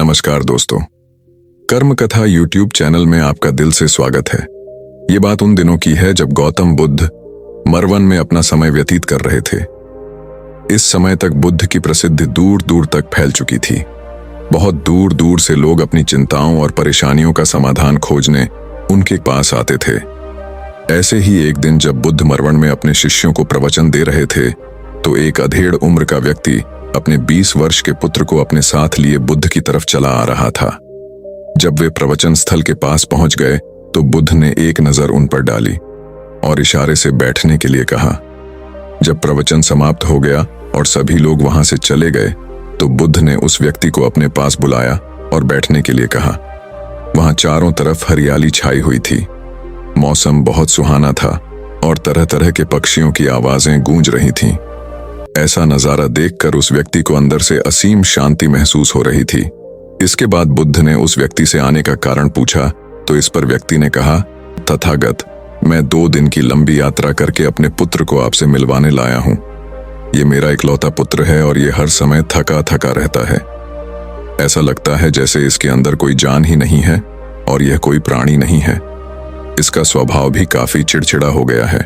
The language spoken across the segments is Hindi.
नमस्कार दोस्तों, कर्म कथा यूट्यूब चैनल में आपका दिल से स्वागत है। ये बात उन दिनों की है जब गौतम बुद्ध मरवन में अपना समय व्यतीत कर रहे थे। इस समय तक बुद्ध की प्रसिद्धि दूर दूर तक फैल चुकी थी। बहुत दूर दूर से लोग अपनी चिंताओं और परेशानियों का समाधान खोजने उनके पास आते थे। ऐसे ही एक दिन जब बुद्ध मरवन में अपने शिष्यों को प्रवचन दे रहे थे तो एक अधेड़ उम्र का व्यक्ति अपने 20 वर्ष के पुत्र को अपने साथ लिए बुद्ध की तरफ चला आ रहा था। जब वे प्रवचन स्थल के पास पहुंच गए तो बुद्ध ने एक नजर उन पर डाली और इशारे से बैठने के लिए कहा। जब प्रवचन समाप्त हो गया और सभी लोग वहां से चले गए तो बुद्ध ने उस व्यक्ति को अपने पास बुलाया और बैठने के लिए कहा। वहां चारों तरफ हरियाली छाई हुई थी। मौसम बहुत सुहाना था और तरह तरह के पक्षियों की आवाजें गूंज रही थीं। ऐसा नजारा देखकर उस व्यक्ति को अंदर से असीम शांति महसूस हो रही थी। इसके बाद बुद्ध ने उस व्यक्ति से आने का कारण पूछा तो इस पर व्यक्ति ने कहा, तथागत, मैं 2 दिन की लंबी यात्रा करके अपने पुत्र को आपसे मिलवाने लाया हूं। ये मेरा इकलौता पुत्र है और ये हर समय थका थका रहता है। ऐसा लगता है जैसे इसके अंदर कोई जान ही नहीं है और यह कोई प्राणी नहीं है। इसका स्वभाव भी काफी चिड़चिड़ा हो गया है।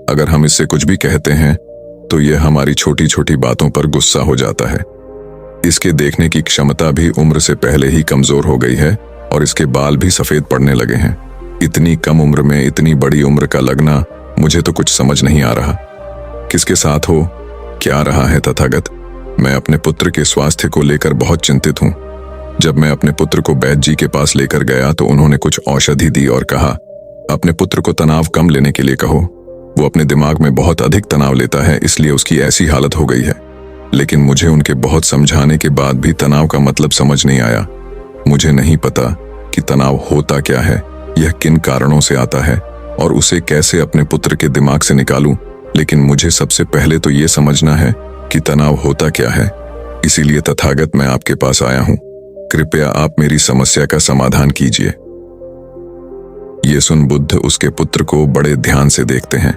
अगर हम इससे कुछ भी कहते हैं तो यह हमारी छोटी छोटी बातों पर गुस्सा हो जाता है। इसके देखने की क्षमता भी उम्र से पहले ही कमजोर हो गई है और इसके बाल भी सफेद पड़ने लगे हैं। इतनी कम उम्र में इतनी बड़ी उम्र का लगना मुझे तो कुछ समझ नहीं आ रहा। किसके साथ हो, क्या रहा है तथागत? मैं अपने पुत्र के स्वास्थ्य को लेकर बहुत चिंतित हूँ। जब मैं अपने पुत्र को वैद्य जी के पास लेकर गया तो उन्होंने कुछ औषधि दी और कहा, अपने पुत्र को तनाव कम लेने के लिए कहो। वो अपने दिमाग में बहुत अधिक तनाव लेता है, इसलिए उसकी ऐसी हालत हो गई है। लेकिन मुझे उनके बहुत समझाने के बाद भी तनाव का मतलब समझ नहीं आया। मुझे नहीं पता कि तनाव होता क्या है, यह किन कारणों से आता है और उसे कैसे अपने पुत्र के दिमाग से निकालूं। लेकिन मुझे सबसे पहले तो ये समझना है कि तनाव होता क्या है। इसीलिए तथागत मैं आपके पास आया हूं। कृपया आप मेरी समस्या का समाधान कीजिए। ये सुन बुद्ध उसके पुत्र को बड़े ध्यान से देखते हैं।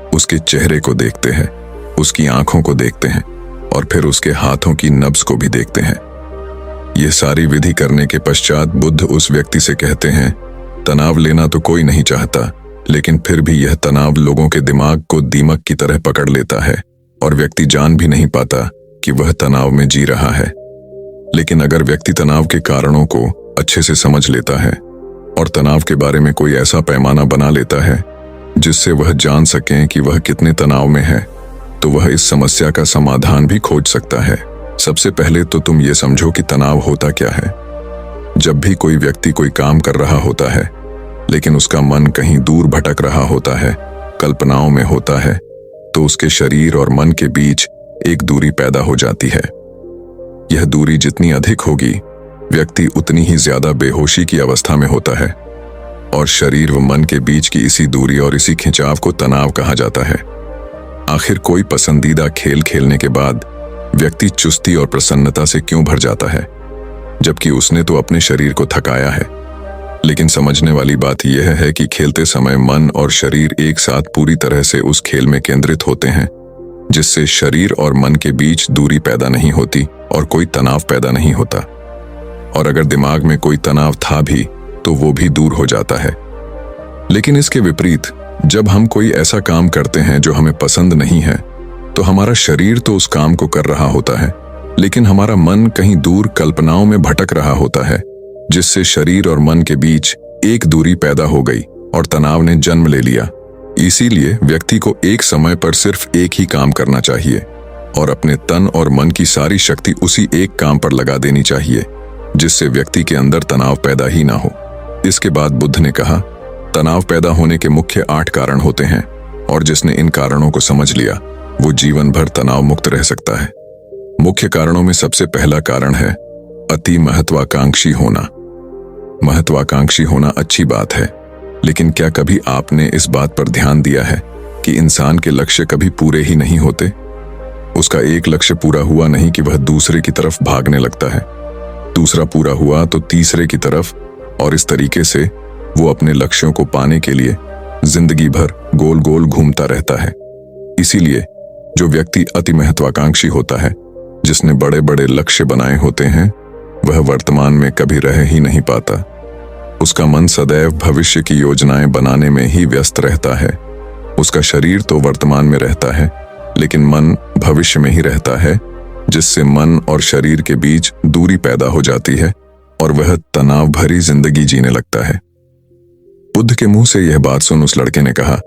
उसके चेहरे को देखते हैं, उसकी आंखों को देखते हैं और फिर उसके हाथों की नब्ज को भी देखते हैं। यह सारी विधि करने के पश्चात बुद्ध उस व्यक्ति से कहते हैं, तनाव लेना तो कोई नहीं चाहता, लेकिन फिर भी यह तनाव लोगों के दिमाग को दीमक की तरह पकड़ लेता है और व्यक्ति जान भी नहीं पाता कि वह तनाव में जी रहा है। लेकिन अगर व्यक्ति तनाव के कारणों को अच्छे से समझ लेता है और तनाव के बारे में कोई ऐसा पैमाना बना लेता है जिससे वह जान सके कि वह कितने तनाव में है, तो वह इस समस्या का समाधान भी खोज सकता है। सबसे पहले तो तुम ये समझो कि तनाव होता क्या है। जब भी कोई व्यक्ति कोई काम कर रहा होता है लेकिन उसका मन कहीं दूर भटक रहा होता है, कल्पनाओं में होता है, तो उसके शरीर और मन के बीच एक दूरी पैदा हो जाती है। यह दूरी जितनी अधिक होगी, व्यक्ति उतनी ही ज्यादा बेहोशी की अवस्था में होता है और शरीर व मन के बीच की इसी दूरी और इसी खिंचाव को तनाव कहा जाता है। आखिर कोई पसंदीदा खेल खेलने के बाद व्यक्ति चुस्ती और प्रसन्नता से क्यों भर जाता है, जबकि उसने तो अपने शरीर को थकाया है। लेकिन समझने वाली बात यह है कि खेलते समय मन और शरीर एक साथ पूरी तरह से उस खेल में केंद्रित होते हैं, जिससे शरीर और मन के बीच दूरी पैदा नहीं होती और कोई तनाव पैदा नहीं होता। और अगर दिमाग में कोई तनाव था भी तो वो भी दूर हो जाता है। लेकिन इसके विपरीत जब हम कोई ऐसा काम करते हैं जो हमें पसंद नहीं है तो हमारा शरीर तो उस काम को कर रहा होता है, लेकिन हमारा मन कहीं दूर कल्पनाओं में भटक रहा होता है, जिससे शरीर और मन के बीच एक दूरी पैदा हो गई और तनाव ने जन्म ले लिया। इसीलिए व्यक्ति को एक समय पर सिर्फ एक ही काम करना चाहिए और अपने तन और मन की सारी शक्ति उसी एक काम पर लगा देनी चाहिए, जिससे व्यक्ति के अंदर तनाव पैदा ही ना हो। इसके बाद बुद्ध ने कहा, तनाव पैदा होने के मुख्य 8 कारण होते हैं और जिसने इन कारणों को समझ लिया वो जीवन भर तनाव मुक्त रह सकता है। मुख्य कारणों में सबसे पहला कारण है अति महत्वाकांक्षी होना। महत्वाकांक्षी होना अच्छी बात है, लेकिन क्या कभी आपने इस बात पर ध्यान दिया है कि इंसान के लक्ष्य कभी पूरे ही नहीं होते? उसका एक लक्ष्य पूरा हुआ नहीं कि वह दूसरे की तरफ भागने लगता है, दूसरा पूरा हुआ तो तीसरे की तरफ, और इस तरीके से वो अपने लक्ष्यों को पाने के लिए जिंदगी भर गोल गोल घूमता रहता है। इसीलिए जो व्यक्ति अति महत्वाकांक्षी होता है, जिसने बड़े बड़े लक्ष्य बनाए होते हैं, वह वर्तमान में कभी रह ही नहीं पाता। उसका मन सदैव भविष्य की योजनाएं बनाने में ही व्यस्त रहता है। उसका शरीर तो वर्तमान में रहता है, लेकिन मन भविष्य में ही रहता है, जिससे मन और शरीर के बीच दूरी पैदा हो जाती है और वह तनाव भरी जिंदगी जीने लगता है। बुद्ध के मुंह से यह बात सुन उस लड़के ने कहा,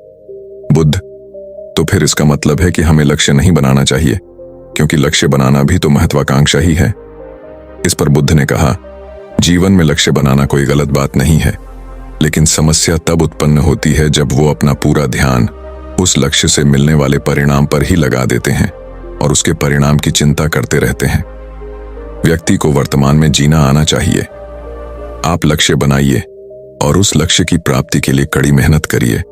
बुद्ध, तो फिर इसका मतलब है कि हमें लक्ष्य नहीं बनाना चाहिए, क्योंकि लक्ष्य बनाना भी तो महत्वाकांक्षा ही है। इस पर बुद्ध ने कहा, जीवन में लक्ष्य बनाना कोई गलत बात नहीं है, लेकिन समस्या तब उत्पन्न होती है जब वो अपना पूरा ध्यान उस लक्ष्य से मिलने वाले परिणाम पर ही लगा देते हैं और उसके परिणाम की चिंता करते रहते हैं। व्यक्ति को वर्तमान में जीना आना चाहिए। आप लक्ष्य बनाइए और उस लक्ष्य की प्राप्ति के लिए कड़ी मेहनत करिए,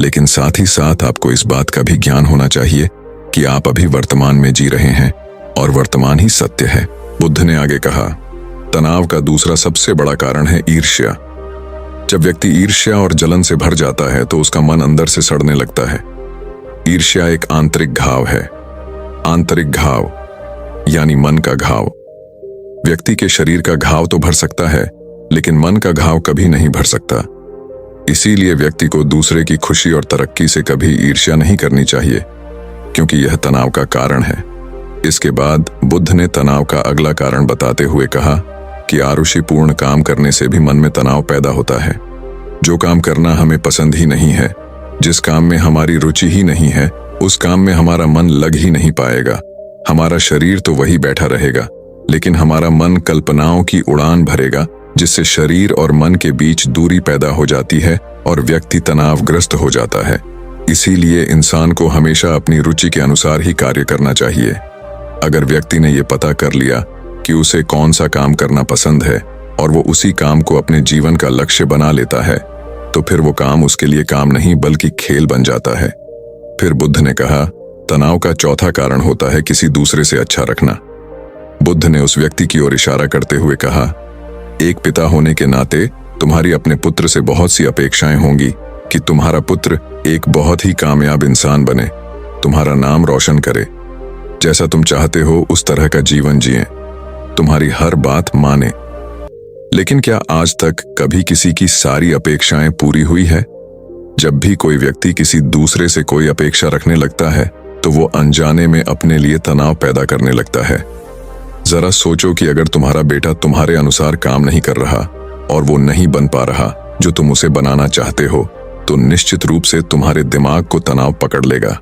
लेकिन साथ ही साथ आपको इस बात का भी ज्ञान होना चाहिए कि आप अभी वर्तमान में जी रहे हैं और वर्तमान ही सत्य है। बुद्ध ने आगे कहा, तनाव का दूसरा सबसे बड़ा कारण है ईर्ष्या। जब व्यक्ति ईर्ष्या और जलन से भर जाता है तो उसका मन अंदर से सड़ने लगता है। ईर्ष्या एक आंतरिक घाव है। आंतरिक घाव यानी मन का घाव। व्यक्ति के शरीर का घाव तो भर सकता है, लेकिन मन का घाव कभी नहीं भर सकता। इसीलिए व्यक्ति को दूसरे की खुशी और तरक्की से कभी ईर्ष्या नहीं करनी चाहिए, क्योंकि यह तनाव का कारण है। इसके बाद बुद्ध ने तनाव का अगला कारण बताते हुए कहा कि आरुषिपूर्ण काम करने से भी मन में तनाव पैदा होता है। जो काम करना हमें पसंद ही नहीं है, जिस काम में हमारी रुचि ही नहीं है, उस काम में हमारा मन लग ही नहीं पाएगा। हमारा शरीर तो वही बैठा रहेगा, लेकिन हमारा मन कल्पनाओं की उड़ान भरेगा, जिससे शरीर और मन के बीच दूरी पैदा हो जाती है और व्यक्ति तनावग्रस्त हो जाता है। इसीलिए इंसान को हमेशा अपनी रुचि के अनुसार ही कार्य करना चाहिए। अगर व्यक्ति ने यह पता कर लिया कि उसे कौन सा काम करना पसंद है और वो उसी काम को अपने जीवन का लक्ष्य बना लेता है, तो फिर वो काम उसके लिए काम नहीं बल्कि खेल बन जाता है। फिर बुद्ध ने कहा, तनाव का चौथा कारण होता है किसी दूसरे से अच्छा रखना। बुद्ध ने उस व्यक्ति की ओर इशारा करते हुए कहा, एक पिता होने के नाते तुम्हारी अपने पुत्र से बहुत सी अपेक्षाएं होंगी कि तुम्हारा पुत्र एक बहुत ही कामयाब इंसान बने, तुम्हारा नाम रोशन करे, जैसा तुम चाहते हो उस तरह का जीवन जिए, तुम्हारी हर बात माने। लेकिन क्या आज तक कभी किसी की सारी अपेक्षाएं पूरी हुई है? जब भी कोई व्यक्ति किसी दूसरे से कोई अपेक्षा रखने लगता है तो वो अनजाने में अपने लिए तनाव पैदा करने लगता है। जरा सोचो कि अगर तुम्हारा बेटा तुम्हारे अनुसार काम नहीं कर रहा और वो नहीं बन पा रहा जो तुम उसे बनाना चाहते हो, तो निश्चित रूप से तुम्हारे दिमाग को तनाव पकड़ लेगा।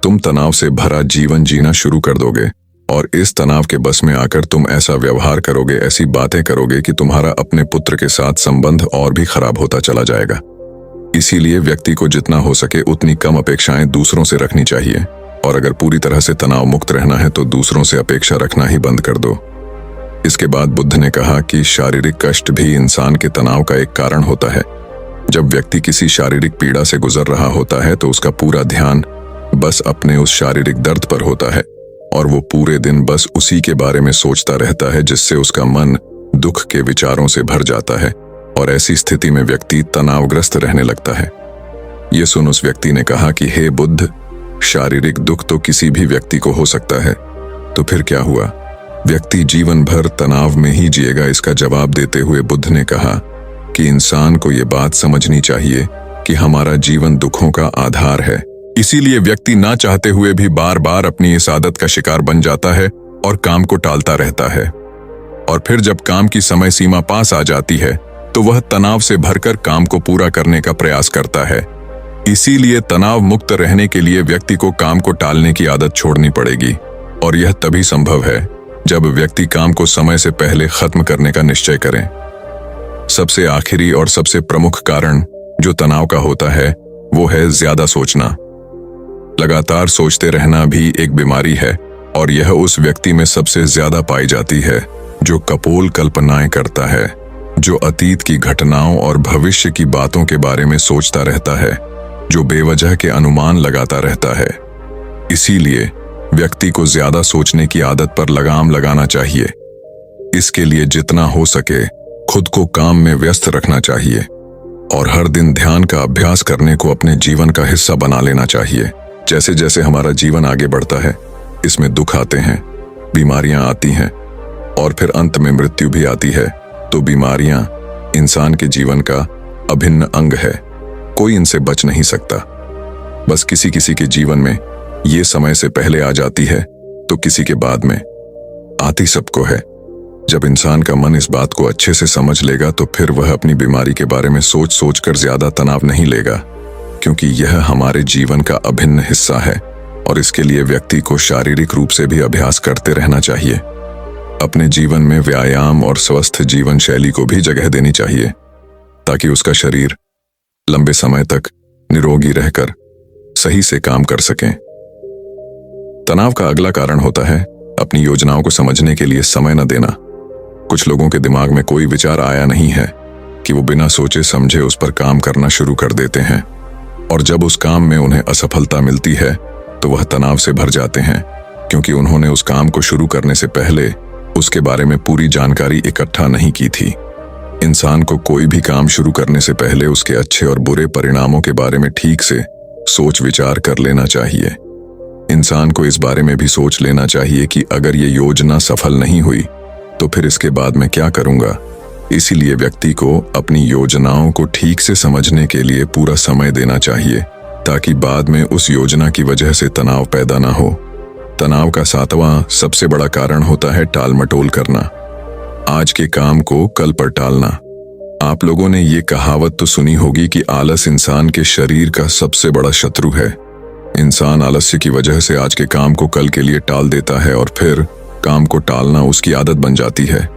तुम तनाव से भरा जीवन जीना शुरू कर दोगे और इस तनाव के बस में आकर तुम ऐसा व्यवहार करोगे, ऐसी बातें करोगे कि तुम्हारा अपने पुत्र के साथ संबंध और भी खराब होता चला जाएगा। इसीलिए व्यक्ति को जितना हो सके उतनी कम अपेक्षाएं दूसरों से रखनी चाहिए, और अगर पूरी तरह से तनाव मुक्त रहना है तो दूसरों से अपेक्षा रखना ही बंद कर दो। इसके बाद बुद्ध ने कहा कि शारीरिक कष्ट भी इंसान के तनाव का एक कारण होता है। जब व्यक्ति किसी शारीरिक पीड़ा से गुजर रहा होता है तो उसका पूरा ध्यान बस अपने उस शारीरिक दर्द पर होता है और वो पूरे दिन बस उसी के बारे में सोचता रहता है, जिससे उसका मन दुख के विचारों से भर जाता है और ऐसी स्थिति में व्यक्ति तनावग्रस्त रहने लगता है। ये सुन उस व्यक्ति ने कहा कि हे बुद्ध, शारीरिक दुख तो किसी भी व्यक्ति को हो सकता है, तो फिर क्या हुआ? व्यक्ति जीवन भर तनाव में ही जिएगा? इसका जवाब देते हुए बुद्ध ने कहा कि इंसान को ये बात समझनी चाहिए कि हमारा जीवन दुखों का आधार है। इसीलिए व्यक्ति ना चाहते हुए भी बार बार अपनी इस आदत का शिकार बन जाता है और काम को टालता रहता है, और फिर जब काम की समय सीमा पास आ जाती है तो वह तनाव से भरकर काम को पूरा करने का प्रयास करता है। इसीलिए तनाव मुक्त रहने के लिए व्यक्ति को काम को टालने की आदत छोड़नी पड़ेगी, और यह तभी संभव है जब व्यक्ति काम को समय से पहले खत्म करने का निश्चय करें। सबसे आखिरी और सबसे प्रमुख कारण जो तनाव का होता है वो है ज्यादा सोचना। लगातार सोचते रहना भी एक बीमारी है, और यह उस व्यक्ति में सबसे ज्यादा पाई जाती है जो कपोल कल्पनाएं करता है, जो अतीत की घटनाओं और भविष्य की बातों के बारे में सोचता रहता है, जो बेवजह के अनुमान लगाता रहता है। इसीलिए व्यक्ति को ज्यादा सोचने की आदत पर लगाम लगाना चाहिए। इसके लिए जितना हो सके खुद को काम में व्यस्त रखना चाहिए और हर दिन ध्यान का अभ्यास करने को अपने जीवन का हिस्सा बना लेना चाहिए। जैसे जैसे हमारा जीवन आगे बढ़ता है, इसमें दुख आते हैं, बीमारियां आती हैं, और फिर अंत में मृत्यु भी आती है, तो बीमारियां इंसान के जीवन का अभिन्न अंग है। कोई इनसे बच नहीं सकता। बस किसी किसी के जीवन में ये समय से पहले आ जाती है तो किसी के बाद में। आती सबको है। जब इंसान का मन इस बात को अच्छे से समझ लेगा तो फिर वह अपनी बीमारी के बारे में सोच सोच कर ज्यादा तनाव नहीं लेगा, क्योंकि यह हमारे जीवन का अभिन्न हिस्सा है और इसके लिए व्यक्ति को शारीरिक रूप से भी अभ्यास करते रहना चाहिए। अपने जीवन में व्यायाम और स्वस्थ जीवन शैली को भी जगह देनी चाहिए, ताकि उसका शरीर लंबे समय तक निरोगी रहकर सही से काम कर सके। तनाव का अगला कारण होता है अपनी योजनाओं को समझने के लिए समय न देना। कुछ लोगों के दिमाग में कोई विचार आया नहीं है कि वो बिना सोचे समझे उस पर काम करना शुरू कर देते हैं, और जब उस काम में उन्हें असफलता मिलती है तो वह तनाव से भर जाते हैं, क्योंकि उन्होंने उस काम को शुरू करने से पहले उसके बारे में पूरी जानकारी इकट्ठा नहीं की थी। इंसान को कोई भी काम शुरू करने से पहले उसके अच्छे और बुरे परिणामों के बारे में ठीक से सोच विचार कर लेना चाहिए। इंसान को इस बारे में भी सोच लेना चाहिए कि अगर ये योजना सफल नहीं हुई तो फिर इसके बाद मैं क्या करूंगा। इसीलिए व्यक्ति को अपनी योजनाओं को ठीक से समझने के लिए पूरा समय देना चाहिए, ताकि बाद में उस योजना की वजह से तनाव पैदा ना हो। तनाव का 7वां सबसे बड़ा कारण होता है टाल मटोल करना। आज के काम को कल पर टालना। आप लोगों ने ये कहावत तो सुनी होगी कि आलस इंसान के शरीर का सबसे बड़ा शत्रु है। इंसान आलस्य की वजह से आज के काम को कल के लिए टाल देता है और फिर काम को टालना उसकी आदत बन जाती है।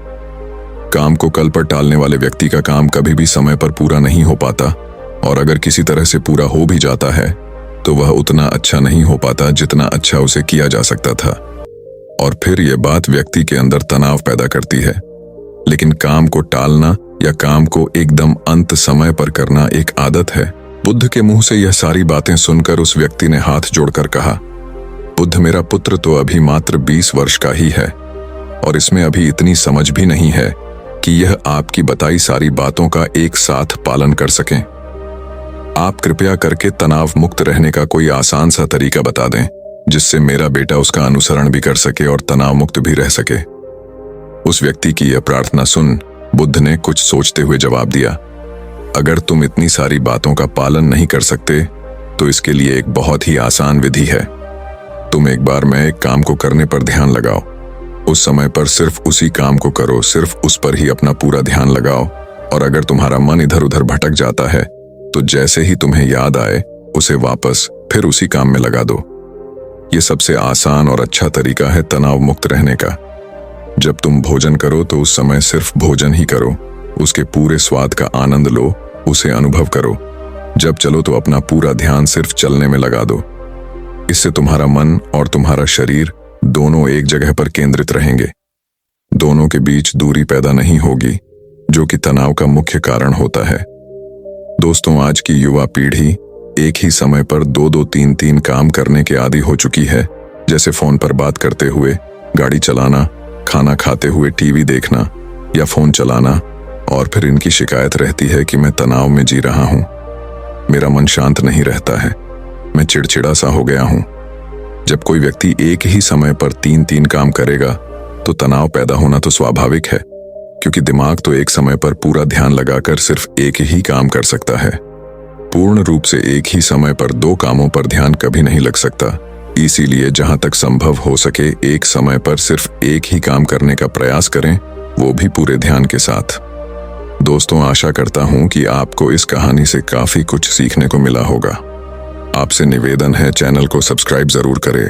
काम को कल पर टालने वाले व्यक्ति का काम कभी भी समय पर पूरा नहीं हो पाता, और अगर किसी तरह से पूरा हो भी जाता है तो वह उतना अच्छा नहीं हो पाता जितना अच्छा उसे किया जा सकता था, और फिर यह बात व्यक्ति के अंदर तनाव पैदा करती है। लेकिन काम को टालना या काम को एकदम अंत समय पर करना एक आदत है। बुद्ध के मुंह से यह सारी बातें सुनकर उस व्यक्ति ने हाथ जोड़कर कहा, बुद्ध, मेरा पुत्र तो अभी मात्र 20 वर्ष का ही है और इसमें अभी इतनी समझ भी नहीं है कि यह आपकी बताई सारी बातों का एक साथ पालन कर सकें। आप कृपया करके तनाव मुक्त रहने का कोई आसान सा तरीका बता दें, जिससे मेरा बेटा उसका अनुसरण भी कर सके और तनाव मुक्त भी रह सके। उस व्यक्ति की यह प्रार्थना सुन बुद्ध ने कुछ सोचते हुए जवाब दिया, अगर तुम इतनी सारी बातों का पालन नहीं कर सकते तो इसके लिए एक बहुत ही आसान विधि है। तुम एक बार में एक काम को करने पर ध्यान लगाओ, उस समय पर सिर्फ उसी काम को करो, सिर्फ उस पर ही अपना पूरा ध्यान लगाओ, और अगर तुम्हारा मन इधर उधर भटक जाता है तो जैसे ही तुम्हें याद आए उसे वापस फिर उसी काम में लगा दो। ये सबसे आसान और अच्छा तरीका है तनाव मुक्त रहने का। जब तुम भोजन करो तो उस समय सिर्फ भोजन ही करो, उसके पूरे स्वाद का आनंद लो, उसे अनुभव करो। जब चलो तो अपना पूरा ध्यान सिर्फ चलने में लगा दो। इससे तुम्हारा मन और तुम्हारा शरीर दोनों एक जगह पर केंद्रित रहेंगे। दोनों के बीच दूरी पैदा नहीं होगी, जो कि तनाव का मुख्य कारण होता है। दोस्तों, आज की युवा पीढ़ी एक ही समय पर 2-2, 3-3 काम करने के आदी हो चुकी है, जैसे फोन पर बात करते हुए गाड़ी चलाना, खाना खाते हुए टीवी देखना या फोन चलाना, और फिर इनकी शिकायत रहती है कि मैं तनाव में जी रहा हूं, मेरा मन शांत नहीं रहता है, मैं चिड़चिड़ा सा हो गया हूं। जब कोई व्यक्ति एक ही समय पर 3-3 काम करेगा तो तनाव पैदा होना तो स्वाभाविक है, क्योंकि दिमाग तो एक समय पर पूरा ध्यान लगाकर सिर्फ एक ही काम कर सकता है। पूर्ण रूप से एक ही समय पर 2 कामों पर ध्यान कभी नहीं लग सकता। इसीलिए जहां तक संभव हो सके एक समय पर सिर्फ एक ही काम करने का प्रयास करें, वो भी पूरे ध्यान के साथ। दोस्तों, आशा करता हूं कि आपको इस कहानी से काफी कुछ सीखने को मिला होगा। आपसे निवेदन है, चैनल को सब्सक्राइब जरूर करें।